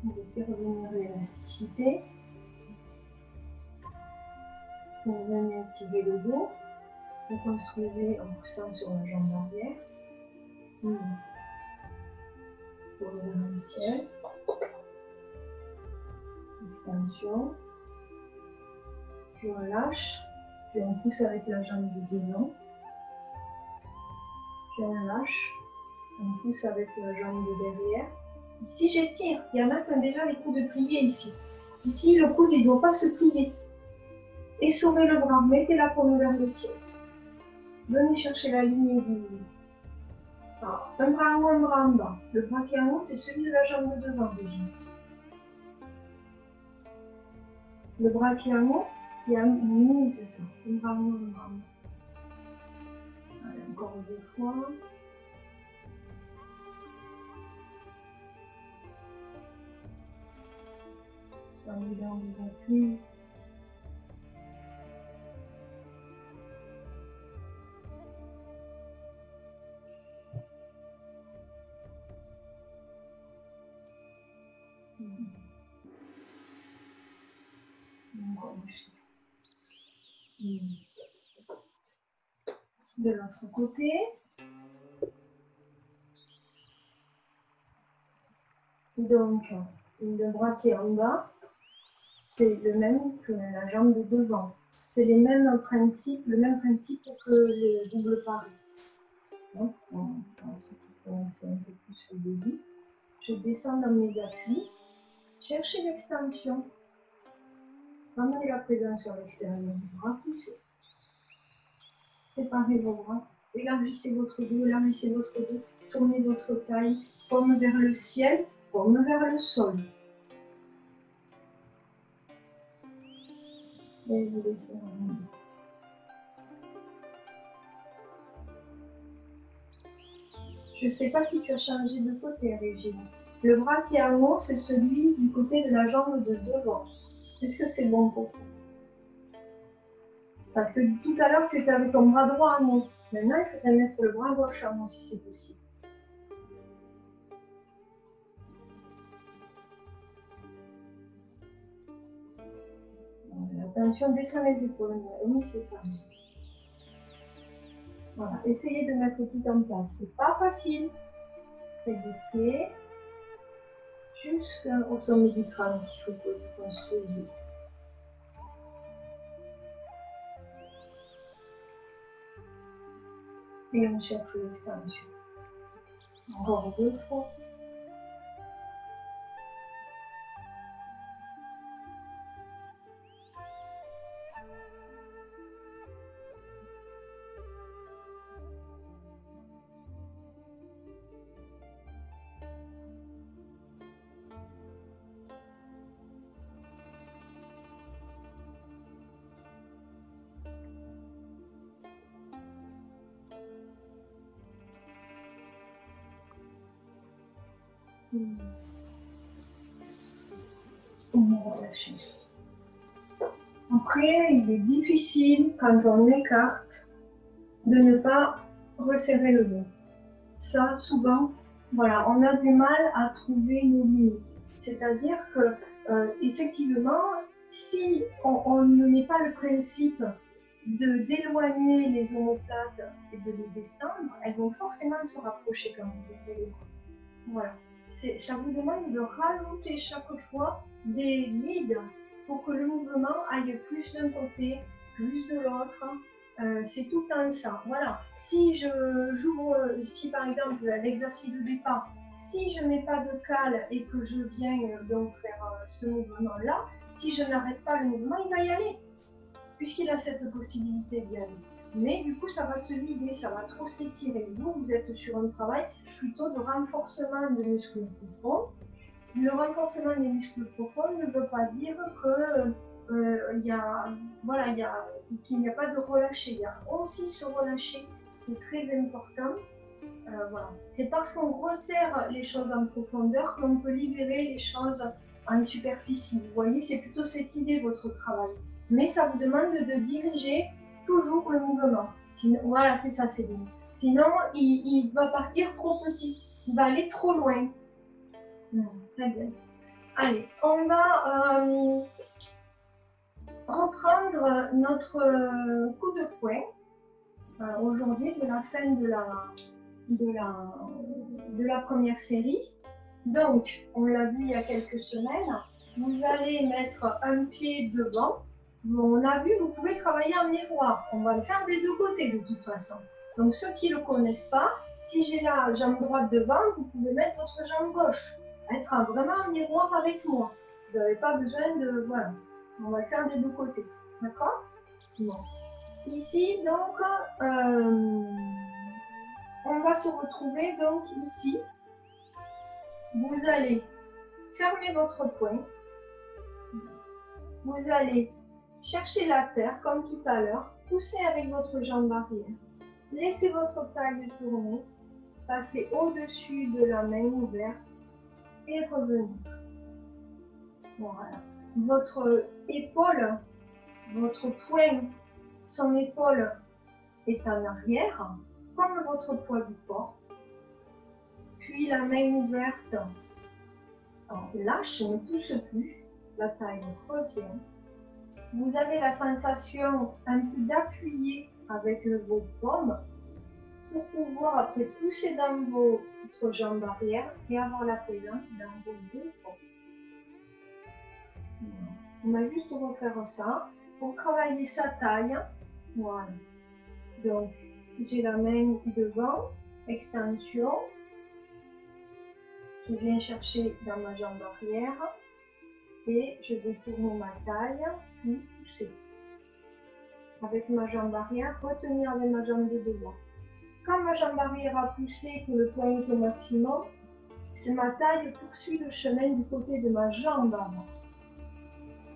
Vous laissez revenir l'élasticité. Vous venez tirer le dos. Vous construisez en poussant sur la jambe arrière. Pour le ciel. Extension. Puis on lâche. Puis on pousse avec la jambe de devant. Puis on lâche. On pousse avec la jambe de derrière. Ici j'étire. Il y en a qui ont déjà les coudes pliés ici. Ici le coude il ne doit pas se plier. Essorez le bras. Mettez la paume vers le ciel. Venez chercher la ligne du... Alors, un bras en haut, un bras en bas. Le bras qui est en haut, c'est celui de la jambe de devant déjà. Le bras qui est en haut, il y a un c'est ça. Un bras en haut, un bras en bas. Allez, encore 2 fois. Soyez dans les appuis. De l'autre côté. Donc, le bras qui est en bas, c'est le même que la jambe de devant. C'est les mêmes principes, le même principe que le double pari. Donc, ceux qui connaissent un peu plus le début, je descends dans mes appuis, cherchez l'extension, ramenez la présence sur l'extérieur du bras, poussez. Séparez vos bras, élargissez votre dos, tournez votre taille, paume vers le ciel, paume vers le sol. Et vous laissez revenir. Je ne sais pas si tu as changé de côté, Régine. Le bras qui est en haut, c'est celui du côté de la jambe de devant. Est-ce que c'est bon pour toi? Parce que tout à l'heure, tu étais avec ton bras droit en haut. Maintenant, il faudrait mettre le bras gauche en haut si c'est possible. Attention, descends les épaules. Oui, c'est ça. Voilà, essayez de mettre tout en place. C'est pas facile. C'est des pieds jusqu'au sommet du crâne qu'il faut que vous construisiez. Et on cherche l'extension. Encore 2 fois. On va relâcher. Après, il est difficile, quand on écarte, de ne pas resserrer le dos. Ça, souvent, voilà, on a du mal à trouver nos limites. C'est-à-dire que, effectivement, si on ne met pas le principe d'éloigner les omoplates et de les descendre, elles vont forcément se rapprocher quand vous ouvrez les bras. Voilà. Ça vous demande de rajouter chaque fois des guides pour que le mouvement aille plus d'un côté, plus de l'autre. C'est tout le temps ça. Voilà. Si si par exemple l'exercice de départ, si je ne mets pas de cale et que je viens donc faire ce mouvement-là, si je n'arrête pas le mouvement, il va y aller, puisqu'il a cette possibilité d'y aller. Mais du coup, ça va se vider, ça va trop s'étirer. Vous êtes sur un travail plutôt de renforcement des muscles profonds. Le renforcement des muscles profonds ne veut pas dire que qu'il n'y a pas de relâcher. Il y a aussi ce relâcher qui est très important. Voilà. C'est parce qu'on resserre les choses en profondeur qu'on peut libérer les choses en superficie. Vous voyez, c'est plutôt cette idée votre travail. Mais ça vous demande de diriger toujours le mouvement. Sinon, voilà, c'est ça, c'est bien. Sinon, il va partir trop petit. Il va aller trop loin. Très bien. Allez, on va reprendre notre coup de poing aujourd'hui de la fin de la première série. Donc, on l'a vu il y a quelques semaines, vous allez mettre un pied devant. On a vu, vous pouvez travailler en miroir. On va le faire des deux côtés de toute façon. Donc, ceux qui ne le connaissent pas, si j'ai la jambe droite devant, vous pouvez mettre votre jambe gauche. Être vraiment en miroir avec moi. Vous n'avez pas besoin de... Voilà. On va le faire des deux côtés. D'accord? Bon. Ici, donc, on va se retrouver donc ici. Vous allez fermer votre poing. Vous allez chercher la terre comme tout à l'heure. Poussez avec votre jambe arrière. Laissez votre taille tourner. Passez au-dessus de la main ouverte et revenir. Voilà. Votre épaule, votre poing, son épaule est en arrière, comme votre poids du corps. Puis la main ouverte, lâche, ne pousse plus, la taille revient. Vous avez la sensation un peu d'appuyer avec vos paumes pour pouvoir après pousser dans votre jambe arrière et avoir la présence dans vos deux paumes. On va juste refaire ça pour travailler sa taille. Voilà. Donc, j'ai la main devant, extension. Je viens chercher dans ma jambe arrière et je vais tourner ma taille, puis pousser. Avec ma jambe arrière, retenir avec ma jambe de devant. Quand ma jambe arrière a poussé, que le poing est au maximum, c'est ma taille poursuit le chemin du côté de ma jambe avant.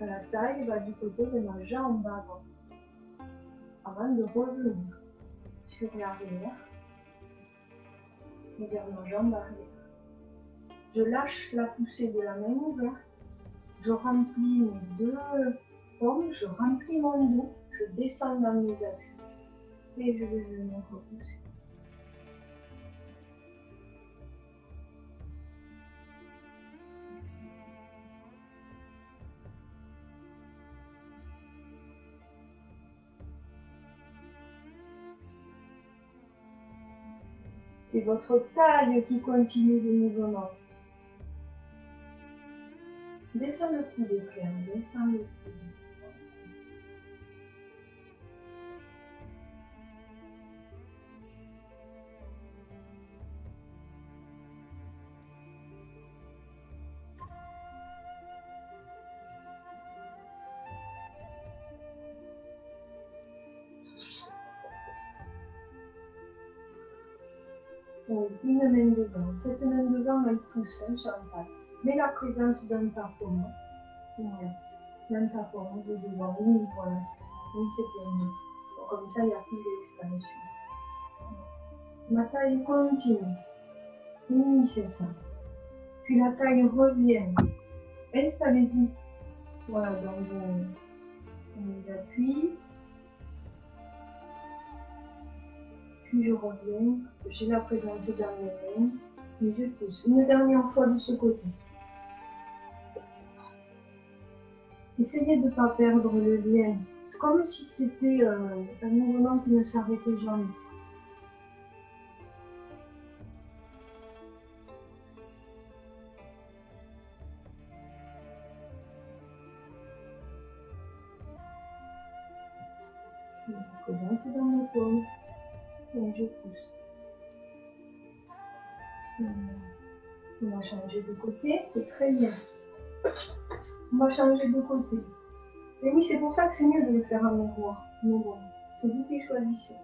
La taille va du côté de ma jambe avant de revenir sur l'arrière et vers ma jambe arrière. Je lâche la poussée de la main ouverte, je remplis mes deux paumes, je remplis mon dos, je descends dans mes appuis et je vais venir repousser. C'est votre taille qui continue le mouvement. Descends le coude, Claire, descends le coude. Une main devant. Cette main devant, elle pousse, Chantal. Mais la présence d'un tapon. Voilà. D'un tapon de devant. Oui, voilà, c'est ça. Oui, c'est bien mieux. Donc, comme ça, il n'y a plus d'extension. Ma taille continue. Oui, c'est ça. Puis la taille revient. Installez-vous voilà, dans vos appuis. Puis je reviens. J'ai la présence dans mes mains. Et je pousse. Une dernière fois de ce côté. Essayez de ne pas perdre le lien. Comme si c'était un mouvement qui ne s'arrêtait jamais. Je présente dans mon paume et je pousse. On va changer de côté, c'est très bien. On va changer de côté. Et oui, c'est pour ça que c'est mieux de le faire en miroir. Mais bon, c'est vous qui choisissez.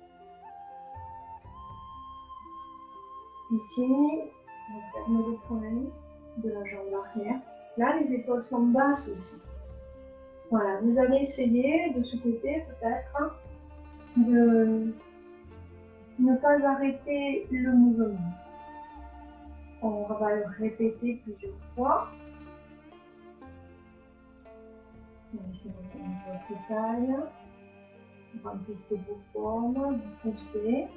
Ici, on ferme le point de la jambe arrière. Là, les épaules sont basses aussi. Voilà, vous allez essayer de ce côté peut-être de ne pas arrêter le mouvement. On va le répéter plusieurs fois. Votre taille, remplissez vos formes, vous poussez.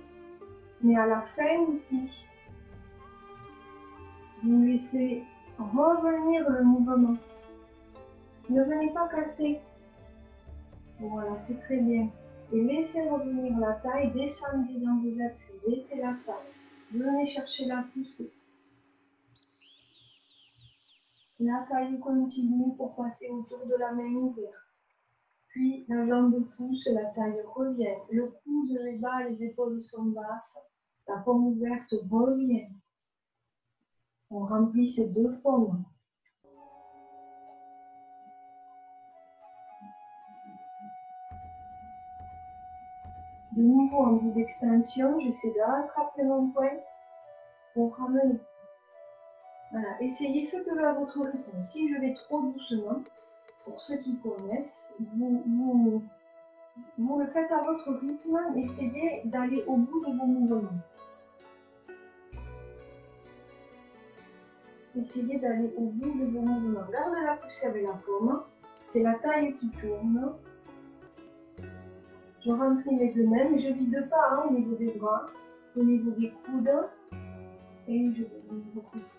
Mais à la fin ici, vous laissez revenir le mouvement. Ne venez pas casser. Voilà, c'est très bien. Et laissez revenir la taille, descendez dans vos appuis, laissez la taille. Venez chercher la poussée. La taille continue pour passer autour de la main ouverte. Puis la jambe pousse, la taille revient. Le coude est bas, les épaules sont basses. La paume ouverte revient. On remplit ces deux paumes. De nouveau en bout d'extension, j'essaie de rattraper mon poing pour ramener. Voilà, essayez, faites-le à votre rythme. Si je vais trop doucement, pour ceux qui connaissent, vous le faites à votre rythme, essayez d'aller au bout de vos mouvements. Essayez d'aller au bout de vos mouvements. Gardez la poussée avec la paume, c'est la taille qui tourne. Je remplis les deux mains, mais je ne vide pas au niveau des bras, au niveau des coudes, et je vais repousser.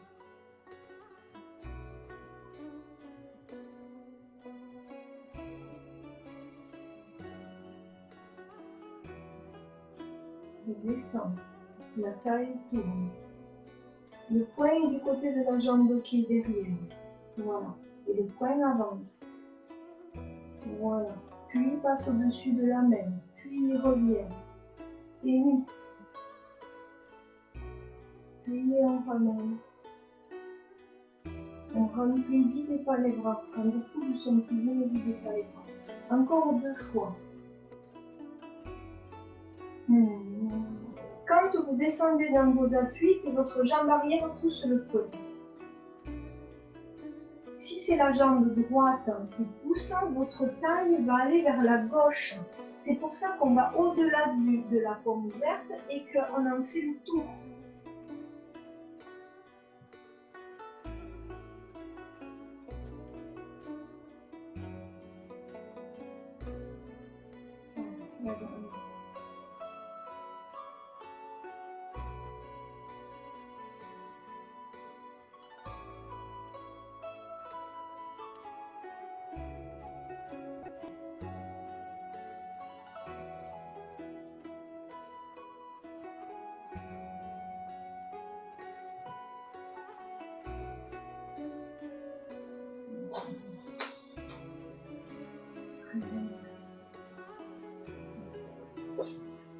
Je descends, la taille tourne. Le poing est du côté de la jambe qui est derrière. Voilà. Et le poing avance. Voilà. Puis il passe au-dessus de la main. Puis il revient. Et oui. Puis on ramène. On remplit, videz pas les bras. Quand les coudes sont pliés, ne videz pas les bras. Encore deux fois. Quand vous descendez dans vos appuis, que votre jambe arrière pousse le poing. Si c'est la jambe droite qui pousse, votre taille va aller vers la gauche. C'est pour ça qu'on va au-delà de la paume ouverte et qu'on en fait le tour.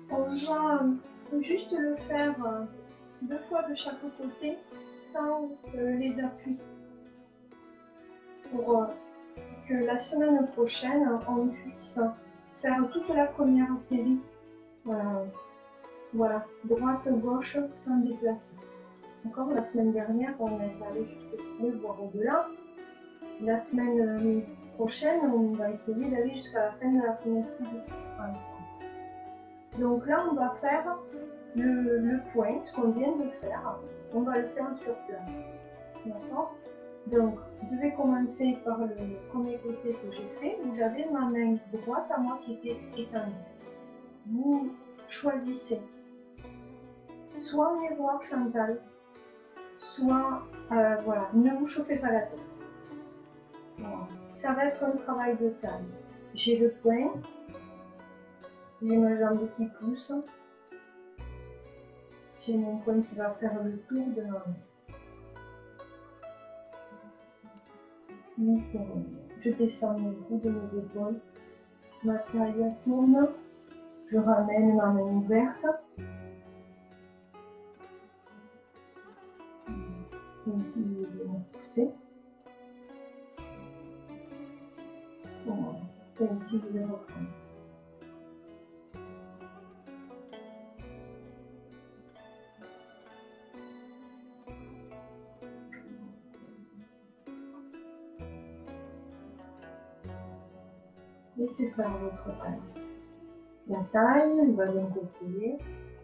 On va juste le faire deux fois de chaque côté sans les appuis pour que la semaine prochaine on puisse faire toute la première série voilà, droite-gauche sans déplacer. Encore la semaine dernière on est allé jusqu'au pied, voire au-delà. La semaine prochaine on va essayer d'aller jusqu'à la fin de la première série. Voilà. Donc là, on va faire le point, ce qu'on vient de faire. On va le faire sur place. D'accord? Donc, je vais commencer par le premier côté que j'ai fait. Vous avez ma main droite à moi qui était étendue. Vous choisissez soit miroir Chantal, soit, voilà, ne vous chauffez pas la tête. Voilà. Ça va être un travail de taille. J'ai le poing, j'ai ma jambe qui pousse, j'ai mon poing qui va faire le tour de ma main. Je descends le bout de mes épaules, ma taille tourne, je ramène ma main ouverte. Comme si je vais pousser. Voilà. Et ici je vais reprendre. Laissez faire votre taille. La taille, elle va d'un côté,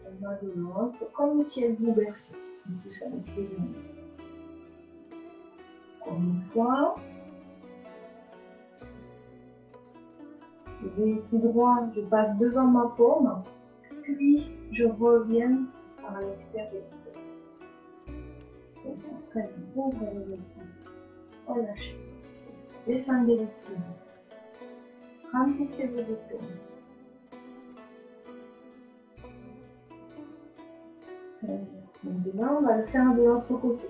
elle va de l'autre, comme si elle vous berçait. Tout ça avec les mains. Encore une fois. Je vais tout droit, je passe devant ma paume, puis je reviens par l'extérieur. Donc après, vous ouvrez les épaules, relâchez, descendez les pieds, remplissez vos épaules. Maintenant, on va le faire de l'autre côté.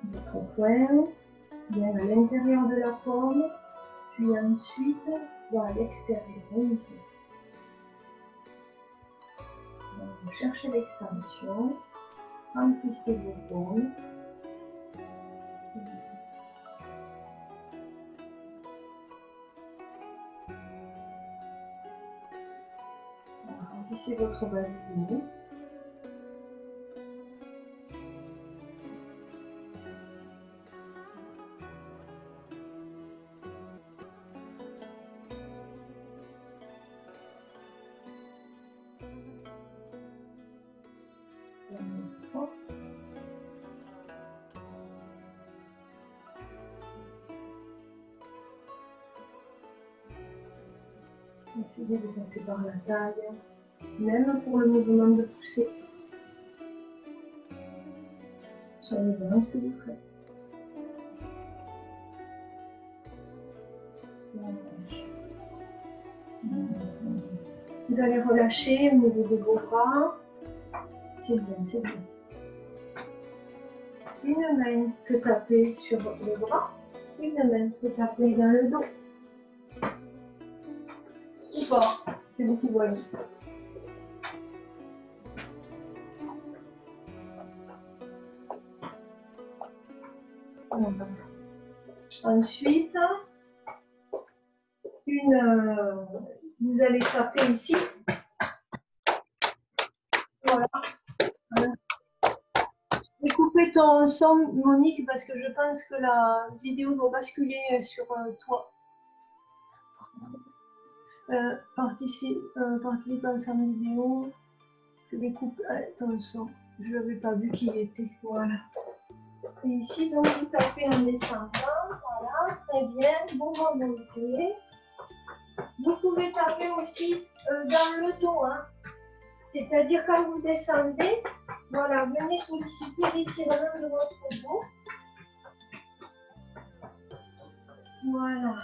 Votre poing vient à l'intérieur de la paume, puis ensuite va à l'extérieur, ici. Donc, cherchez l'extension, remplissez vos paumes. Remplissez votre bas du dos. Essayez de passer par la taille, même pour le mouvement de poussée. Soyez dans ce que vous faites. Vous allez relâcher au niveau de vos bras. C'est bien, c'est bien. Une main peut taper sur le bras, une main peut taper dans le dos. Ou pas, c'est vous qui voyez. Voilà. Ensuite, vous allez taper ici. Voilà. Voilà. Je vais couper ton son, Monique, parce que je pense que la vidéo va basculer sur toi. Participant à ma vidéo, je vais couper ton son. Je n'avais pas vu qui il était. Voilà. Et ici, donc, vous tapez en descendant. Voilà, très bien. Vous remontez. Vous pouvez taper aussi dans le dos. Hein. C'est-à-dire quand vous descendez, voilà, venez solliciter l'étirement de votre dos. Voilà,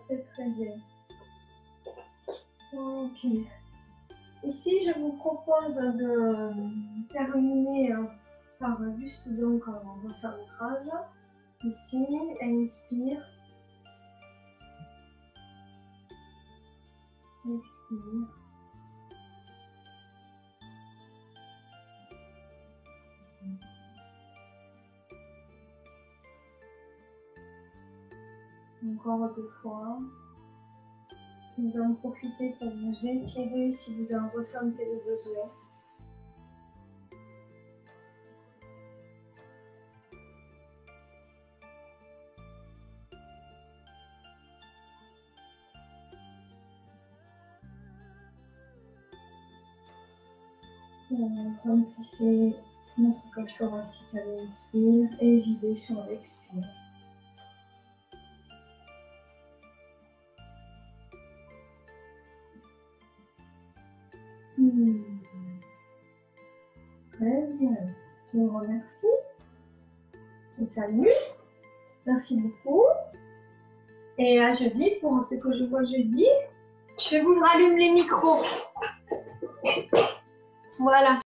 c'est très bien. Ok. Ici, je vous propose de terminer par juste donc un recentrage. Ici, inspire. Expire. Encore 2 fois. Vous en profitez pour vous étirer si vous en ressentez le besoin. Remplissez notre cage thoracique à l'inspire et videz sur l'expire. Très bien. Je vous remercie. Je vous salue. Merci beaucoup. Et à jeudi pour ce que je vois jeudi. Je vous rallume les micros. Voilà.